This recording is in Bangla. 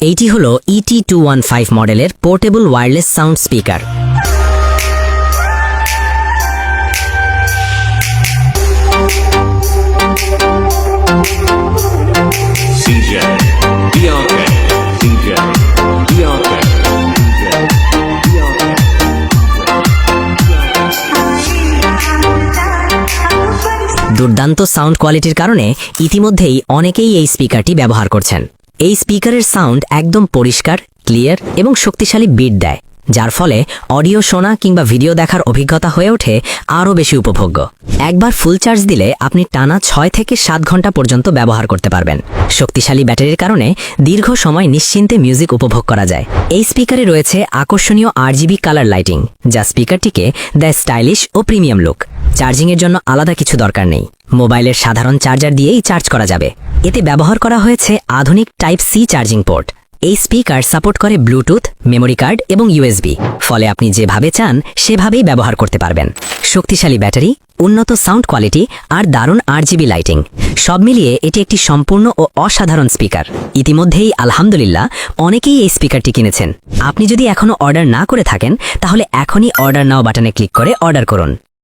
এইটি হলো ET215 মডেলের portable wireless sound speaker. DJ, BRK, DJ, BRK, DJ, BRK. দুর্দান্ত সাউন্ড কোয়ালিটির কারণে ইতিমধ্যেই অনেকেই এই স্পিকারটি ব্যবহার করছেন। এই স্পিকারের সাউন্ড একদম পরিষ্কার, ক্লিয়ার এবং শক্তিশালী বিট দেয়, যার ফলে অডিও শোনা কিংবা ভিডিও দেখার অভিজ্ঞতা হয়ে ওঠে আরও বেশি উপভোগ্য। একবার ফুল চার্জ দিলে আপনি টানা 6 থেকে 7 ঘন্টা পর্যন্ত ব্যবহার করতে পারবেন। শক্তিশালী ব্যাটারির কারণে দীর্ঘ সময় নিশ্চিন্তে মিউজিক উপভোগ করা যায়। এই স্পিকারে রয়েছে আকর্ষণীয় RGB কালার লাইটিং, যা স্পিকারটিকে দেয় স্টাইলিশ ও প্রিমিয়াম লুক। চার্জিংয়ের জন্য আলাদা কিছু দরকার নেই, মোবাইলের সাধারণ চার্জার দিয়েই চার্জ করা যাবে। এতে ব্যবহার করা হয়েছে আধুনিক টাইপ সি চার্জিং পোর্ট। এই স্পিকার সাপোর্ট করে ব্লুটুথ, মেমোরি কার্ড এবং USB, ফলে আপনি যেভাবে চান সেভাবেই ব্যবহার করতে পারবেন। শক্তিশালী ব্যাটারি, উন্নত সাউন্ড কোয়ালিটি আর দারুণ RGB লাইটিং, সব মিলিয়ে এটি একটি সম্পূর্ণ ও অসাধারণ স্পিকার। ইতিমধ্যেই আলহামদুলিল্লাহ অনেকেই এই স্পিকারটি কিনেছেন। আপনি যদি এখনও অর্ডার না করে থাকেন, তাহলে এখনই অর্ডার নাও বাটনে ক্লিক করে অর্ডার করুন।